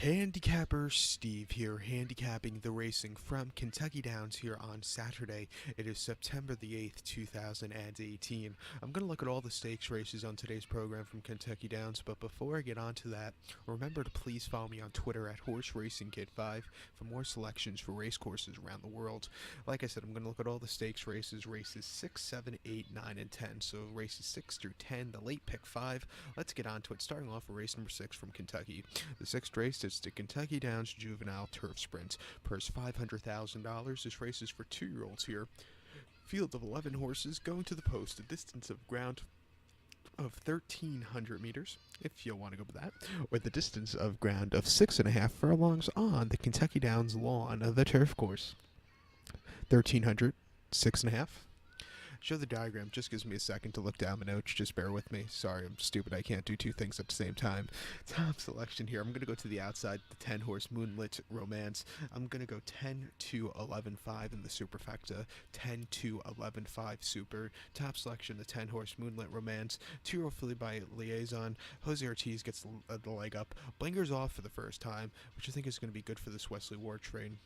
Handicapper Steve here, handicapping the racing from Kentucky Downs here on Saturday. It is September the 8th, 2018. I'm going to look at all the stakes races on today's program from Kentucky Downs, but before I get on to that, remember to please follow me on Twitter at HorseRacingKid5 for more selections for race courses around the world. Like I said, I'm going to look at all the stakes races 6, 7, 8, 9, and 10. So races 6 through 10, the late pick 5. Let's get on to it, starting off with race number 6 from Kentucky. The sixth race is the Kentucky Downs Juvenile Turf Sprint. Purse $500,000. This race is for 2-year-olds here. Field of 11 horses going to the post, a distance of ground of 1,300 meters, if you'll want to go with that, or the distance of ground of 6.5 furlongs on the Kentucky Downs lawn of the turf course. 1,300, 6.5. Show the diagram. Just gives me a second to look down my notes. Just bear with me. Sorry, I'm stupid. I can't do two things at the same time. Top selection here. I'm going to go to the outside. The 10-horse Moonlit Romance. I'm going to go 10 to 11.5 in the superfecta. 10 to 11.5 super. Top selection, the 10-horse Moonlit Romance. 2-year-old filly by Liaison. Jose Ortiz gets the leg up. Blinkers off for the first time, which I think is going to be good for this Wesley Ward train.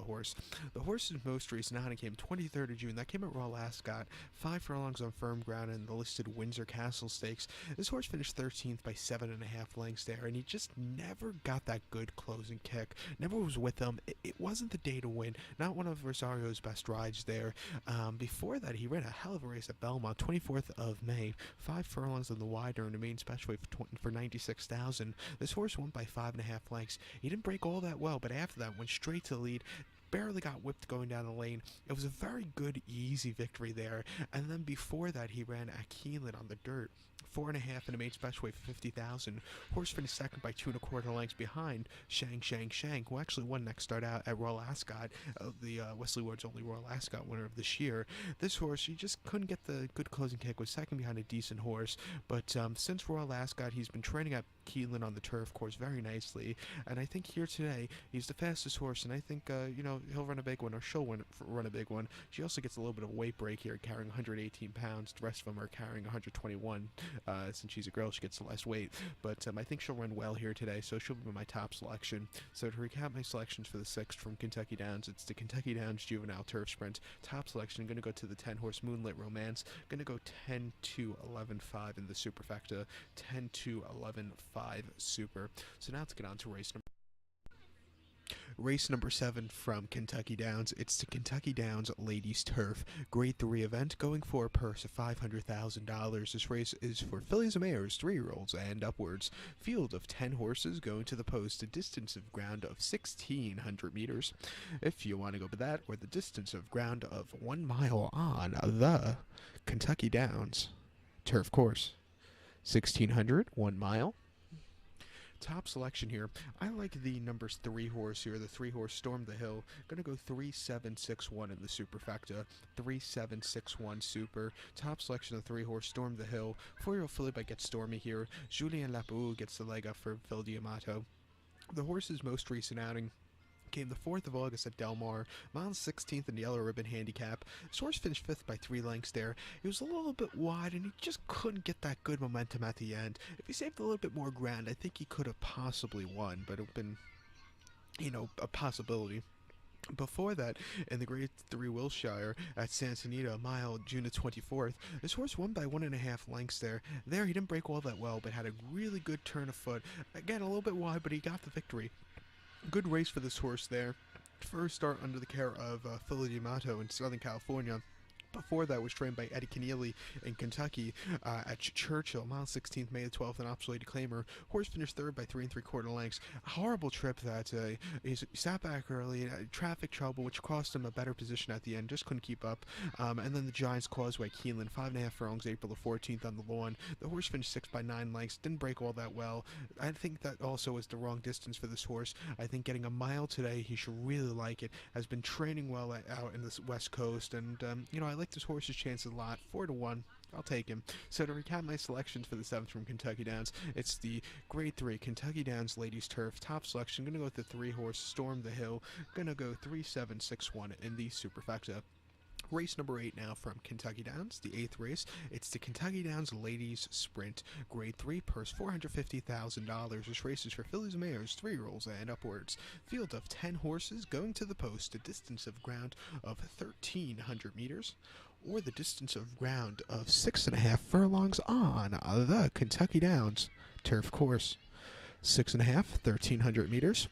Horse. The horse's most recent outing came 23rd of June. That came at Royal Ascot. 5 furlongs on firm ground in the listed Windsor Castle Stakes. This horse finished 13th by 7.5 lengths there, and he just never got that good closing kick. Never was with them. It wasn't the day to win. Not one of Rosario's best rides there. Before that, he ran a hell of a race at Belmont, 24th of May. 5 furlongs on the wider and a main special weight for 96,000. This horse won by 5.5 lengths. He didn't break all that well, but after that went straight to the lead. Barely got whipped going down the lane. It was a very good, easy victory there. And then before that, he ran at Keeneland on the dirt. 4.5 and a main special weight for 50,000. Horse finished second by 2.25 lengths behind Shang, who actually won next start out at Royal Ascot, the Wesley Ward's only Royal Ascot winner of this year. This horse, he just couldn't get the good closing kick, was second behind a decent horse. But since Royal Ascot, he's been training at Keeneland on the turf course very nicely. And I think here today, he's the fastest horse, and I think, he'll run a big one, or she'll run a big one. She also gets a little bit of a weight break here, carrying 118 pounds. The rest of them are carrying 121. Since she's a girl, she gets less weight. But I think she'll run well here today, so she'll be my top selection. So to recap my selections for the 6th from Kentucky Downs, it's the Kentucky Downs Juvenile Turf Sprint. Top selection, I'm going to go to the 10-horse Moonlit Romance. I'm going to go 10 to 11.5 in the superfecta. 10 to 11.5 super. So now let's get on to race number 7 from Kentucky Downs. It's the Kentucky Downs Ladies Turf Grade 3 event, going for a purse of $500,000. This race is for fillies and mares, 3-year-olds and upwards. Field of 10 horses going to the post, a distance of ground of 1,600 meters. If you want to go with that, or the distance of ground of 1 mile on the Kentucky Downs turf course. 1,600, 1 mile. Top selection here. I like the numbers 3 horse here. The 3 horse Storm the Hill. Gonna go 3-7-6-1 in the superfecta. 3-7-6-1 super. Top selection of the 3 horse Storm the Hill. 4-year-old filly by Get Stormy here. Julien Lapou gets the leg up for Phil D'Amato. The horse's most recent outing came the 4th of August at Del Mar, mile 16th in the Yellow Ribbon Handicap. This horse finished 5th by 3 lengths there. He was a little bit wide, and he just couldn't get that good momentum at the end. If he saved a little bit more ground, I think he could have possibly won, but it would have been, a possibility. Before that, in the Grade 3 Wilshire at Santa Anita, mile June the 24th, this horse won by 1.5 lengths there. There, he didn't break all that well, but had a really good turn of foot. Again, a little bit wide, but he got the victory. Good race for this horse there. First start under the care of Phil D'Amato in Southern California. Before that was trained by Eddie Keneally in Kentucky at Churchill, mile 16th, May the 12th, an obsolete claimer. Horse finished 3rd by 3.75 lengths. A horrible trip that day. He sat back early, traffic trouble, which cost him a better position at the end, just couldn't keep up. And then the Giants Causeway, Keeneland, 5.5 furlongs, April the 14th on the lawn. The horse finished 6th by 9 lengths, didn't break all that well. I think that also is the wrong distance for this horse. I think getting a mile today, he should really like it. Has been training well out in the West Coast, and, I like this horse's chances a lot. 4 to 1. I'll take him. So to recap my selections for the 7th from Kentucky Downs, it's the Grade 3 Kentucky Downs Ladies Turf. Top selection, going to go with the 3 horse Storm the Hill. Going to go 3-7-6-1 in the superfecta. Race number 8 now from Kentucky Downs, the 8th race. It's the Kentucky Downs Ladies Sprint, Grade 3, purse $450,000. This race is for fillies and mares, 3-year-olds and upwards. Field of 10 horses going to the post, a distance of ground of 1,300 meters, or the distance of ground of 6.5 furlongs on the Kentucky Downs turf course. 6.5, 1,300 meters.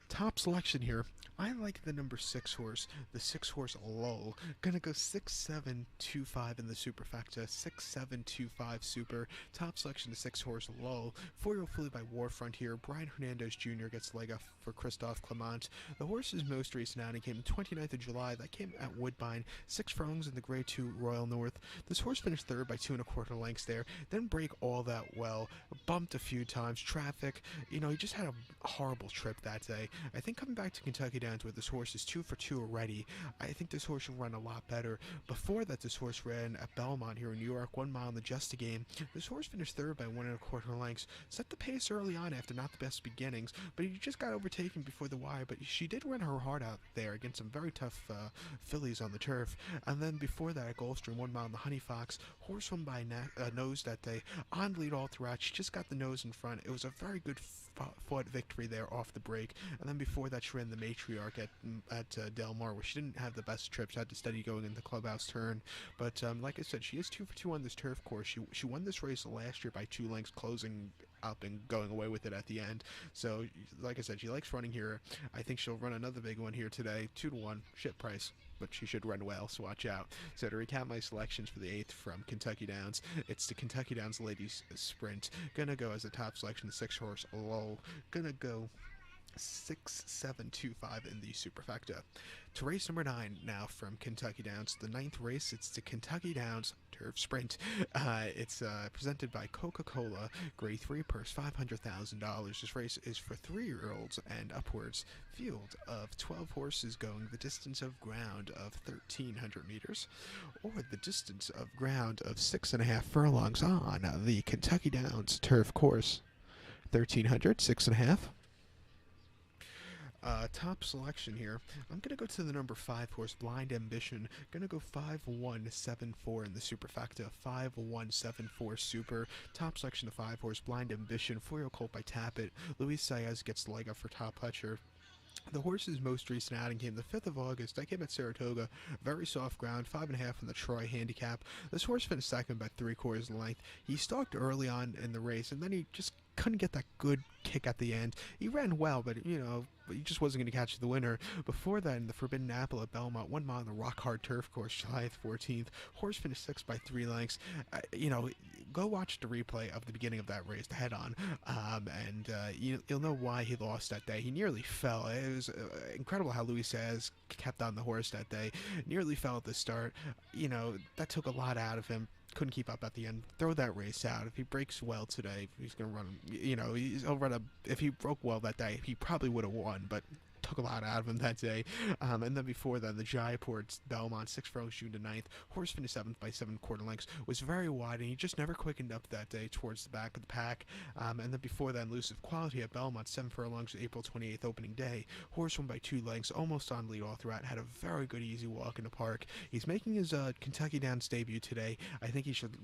Top selection here. I like the number 6 horse, the 6 horse Lull. Gonna go 6-7-2-5 in the superfecta, 6-7-2-5 super. Top selection, the 6 horse Lull. 4-year-old filly by Warfront here. Brian Hernandez Jr. gets leg up for Christophe Clement. The horse's most recent outing came 29th of July. That came at Woodbine. 6 furlongs in the Grade 2 Royal North. This horse finished third by 2 1/4 lengths there. Didn't break all that well. Bumped a few times. Traffic. He just had a horrible trip that day. I think coming back to Kentucky Downs with this horse is 2 for 2 already. I think this horse will run a lot better. Before that, this horse ran at Belmont here in New York, 1 mile in the Just Game. This horse finished third by 1 1/4 lengths. Set the pace early on after not the best beginnings, but he just got overtaken before the wire. But she did run her heart out there against some very tough fillies on the turf. And then before that, at Gulfstream, 1 mile in the Honey Fox. Horse won by nose that day. On lead all throughout. She just got the nose in front. It was a very good fought victory there off the break. And then before that, she ran the Matriarch at Del Mar, where she didn't have the best trip. She had to steady going in the clubhouse turn. But like I said, she is 2 for 2 on this turf course. She won this race last year by 2 lengths, closing up and going away with it at the end. So like I said, she likes running here. I think she'll run another big one here today. 2-1 shit price, but she should run well, so watch out. So to recap my selections for the 8th from Kentucky Downs, it's the Kentucky Downs Ladies Sprint. Gonna go as a top selection, the 6 horse Lull. Gonna go 6-7-2-5 in the superfecta. To race number 9 now from Kentucky Downs, the 9th race, it's the Kentucky Downs Turf Sprint. It's presented by Coca-Cola, Grade 3, purse $500,000. This race is for 3-year-olds and upwards. Field of 12 horses going the distance of ground of 1,300 meters, or the distance of ground of 6.5 furlongs on the Kentucky Downs Turf course. 1,300, 6.5. Top selection here. I'm going to go to the number 5 horse, Blind Ambition. Going to go 5-1-7-4 in the superfecta. 5-1-7-4 super. Top selection, the 5 horse, Blind Ambition. 4-year-old colt by Tappet. Luis Saez gets the leg up for Top Pletcher. The horse's most recent outing came the 5th of August. That came at Saratoga. Very soft ground, 5.5 in the Troy handicap. This horse finished second by 3/4 length. He stalked early on in the race, and then he just couldn't get that good kick at the end. He ran well, but he just wasn't going to catch the winner. Before that, in the Forbidden Apple at Belmont, 1 mile on the Rock Hard Turf course, July 14th. Horse finished 6th by 3 lengths. Go watch the replay of the beginning of that race, the head-on, and you'll know why he lost that day. He nearly fell. It was incredible how Luis Saez kept on the horse that day. Nearly fell at the start. That took a lot out of him. Couldn't keep up at the end. Throw that race out. If he breaks well today, he's going to run, he'll run if he broke well that day, he probably would have won, but took a lot out of him that day. And then before that, the Jaipur Belmont, 6 furlongs, June to 9th. Horse finished 7th by 7/4 lengths. Was very wide, and he just never quickened up that day towards the back of the pack. And then before that, Elusive Quality at Belmont, 7 furlongs, April 28th, opening day. Horse won by 2 lengths, almost on lead all throughout. Had a very good, easy walk in the park. He's making his Kentucky Downs debut today. I think he should,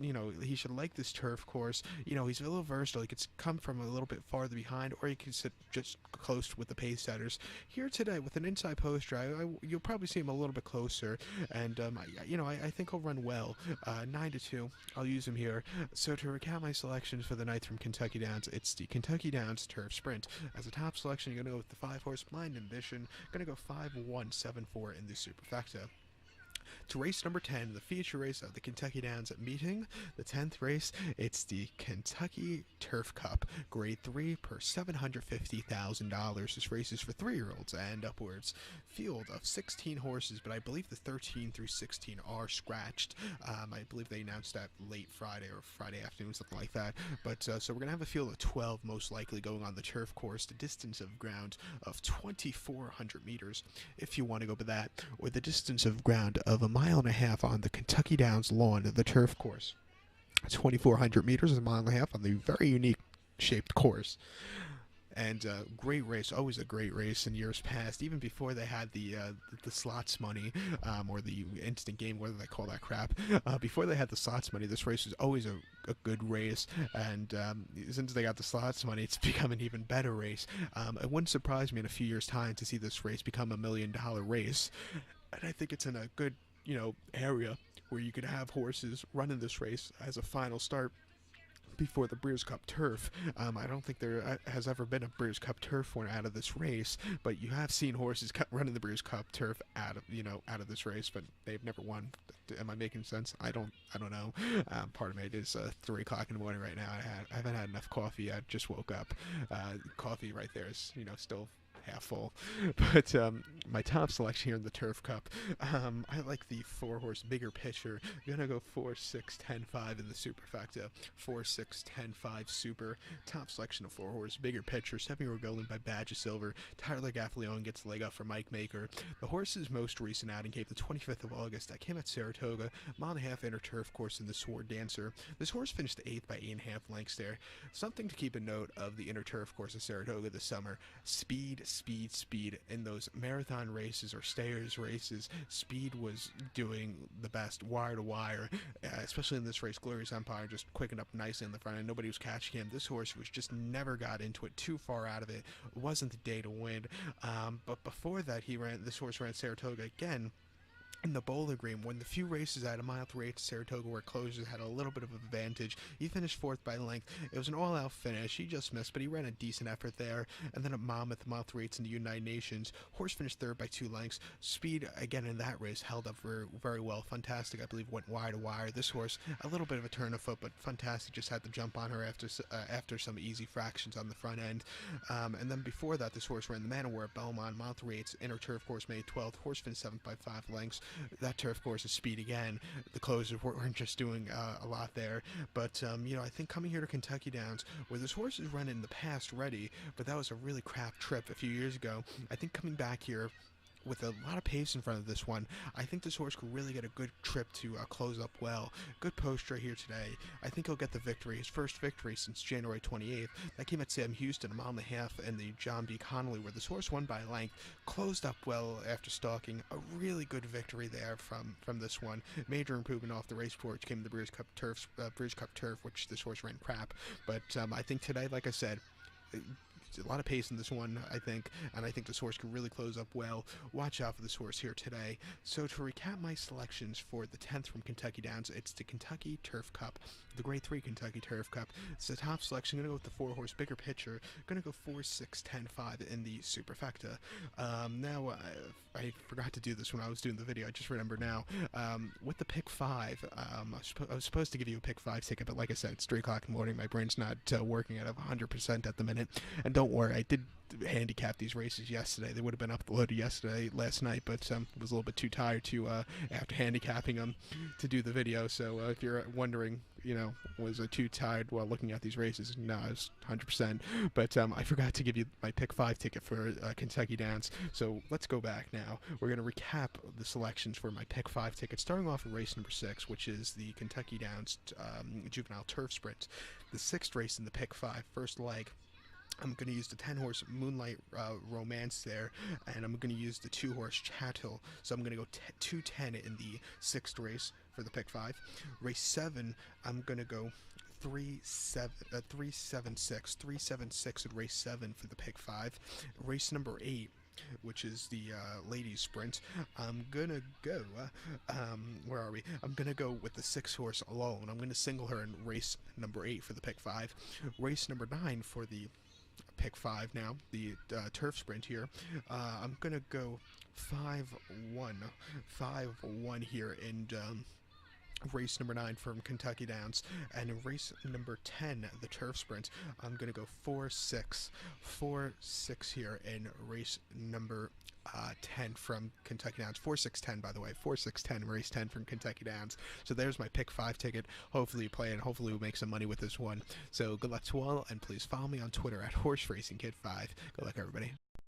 he should like this turf course. He's a little versatile. He could come from a little bit farther behind, or he could sit just close with the pace setters. Here today with an inside poster, you'll probably see him a little bit closer, and I think he'll run well. 9-2, I'll use him here. So to recap my selections for the night from Kentucky Downs, it's the Kentucky Downs Turf Sprint. As a top selection, you're going to go with the 5 horse Blind Ambition. Going to go 5-1-7-4 in the superfecta. To race number 10, the feature race of the Kentucky Downs meeting, the 10th race, it's the Kentucky Turf Cup, Grade 3, per $750,000. This race is for 3-year-olds and upwards. Field of 16 horses, but I believe the 13 through 16 are scratched. I believe they announced that late Friday or Friday afternoon, something like that. But so we're going to have a field of 12 most likely going on the turf course, the distance of ground of 2,400 meters, if you want to go by that, or the distance of ground of 1.5 miles on the Kentucky Downs lawn of the turf course. 2,400 meters is 1.5 miles on the very unique shaped course. And great race, always a great race in years past, even before they had the slots money, or the instant game, whatever they call that crap. Before they had the slots money, this race was always a good race, and since they got the slots money, it's become an even better race. It wouldn't surprise me in a few years' time to see this race become $1 million race, and I think it's in a good, area where you could have horses running this race as a final start before the Breeders' Cup Turf. I don't think there has ever been a Breeders' Cup Turf one out of this race, but you have seen horses running the Breeders' Cup Turf out of this race, but they've never won. Am I making sense? I don't know. Part of me, it is 3 o'clock in the morning right now. I haven't had enough coffee. I just woke up. Coffee right there is still half full. But my top selection here in the Turf Cup, I like the 4-horse bigger pitcher. I'm gonna go 4, 6, 10, 5 in the superfecta. 4, 6, 10, 5 super. Top selection of 4-horse bigger pitcher. 7-year-old Golden by Badge of Silver. Tyler Gaffalione gets the leg up for Mike Maker. The horse's most recent outing came the 25th of August. That came at Saratoga, mile-and-a-half inner turf course in the Sword Dancer. This horse finished 8th by 8.5 lengths there. Something to keep a note of the inner turf course of Saratoga this summer: speed, speed. In those marathon races or stayers races, speed was doing the best, wire to wire, especially in this race. Glorious Empire just quickened up nicely in the front, and nobody was catching him. This horse was just never got into it, too far out of it. It wasn't the day to win. But before that, this horse ran Saratoga again in the Bowling Green, when the few races at a mile 3 at Saratoga where closers had a little bit of an advantage. He finished 4th by length. It was an all-out finish. He just missed, but he ran a decent effort there. And then at Monmouth, mile 3 in the United Nations, horse finished 3rd by 2 lengths. Speed, again, in that race, held up very, very well. Fantastic, I believe, went wire to wire. This horse, a little bit of a turn of foot, but Fantastic just had to jump on her after some easy fractions on the front end. And then before that, this horse ran the Manowar at Belmont, mile 3 inner turf course, made 12th. Horse finished 7th by 5 lengths. That turf course is speed again. The closers weren't just doing a lot there, but I think coming here to Kentucky Downs, where this horse has run in the past ready, but that was a really crap trip a few years ago. I think coming back here with a lot of pace in front of this one, I think this horse could really get a good trip to close up well. Good poster here today. I think he'll get the victory, his first victory since January 28th. That came at Sam Houston, a mile and a half in the John B. Connolly, where this horse won by length, closed up well after stalking. A really good victory there from this one. Major improvement off the race report, which came in the Breeders' Cup Turf, which this horse ran crap. But I think today, like I said, a lot of pace in this one, I think, and I think this horse can really close up well. Watch out for this horse here today. So to recap my selections for the 10th from Kentucky Downs, it's the Kentucky Turf Cup, the Grade 3 Kentucky Turf Cup. It's the top selection. I'm going to go with the 4-horse bigger pitcher. I'm going to go 4, 6, 10, 5 in the superfecta. Now, I forgot to do this when I was doing the video. I just remember now. With the pick 5, I was supposed to give you a pick 5 ticket, but like I said, it's 3 o'clock in the morning. My brain's not working at 100% at the minute. And don't worry, I did handicap these races yesterday. They would have been uploaded last night, but was a little bit too tired to after handicapping them to do the video. So if you're wondering, was I too tired while looking at these races? No, I was 100%. But I forgot to give you my pick 5 ticket for Kentucky Downs. So let's go back now. We're going to recap the selections for my pick 5 ticket, starting off with race number 6, which is the Kentucky Downs Juvenile Turf Sprint. The 6th race in the pick 5, first leg. I'm going to use the 10-horse Moonlight Romance there, and I'm going to use the 2-horse Chattel. So I'm going to go 210 in the 6th race for the pick 5. Race 7, I'm going to go 376 in race 7 for the pick 5. Race number 8, which is the ladies sprint, I'm gonna go where are we? I'm gonna go with the 6-horse Alone. I'm gonna single her in race number 8 for the pick 5. Race number 9 for the pick 5 now, the turf sprint here. I'm gonna go 5-1 here, and race number 9 from Kentucky Downs. And in race number 10, the turf sprint, I'm going to go 4-6 here in race number 10 from Kentucky Downs. 4-6-10, by the way. 4-6-10, race 10 from Kentucky Downs. So there's my pick 5 ticket. Hopefully you play, and hopefully we'll make some money with this one. So good luck to all, and please follow me on Twitter at HorseRacingKid5. Good luck, everybody.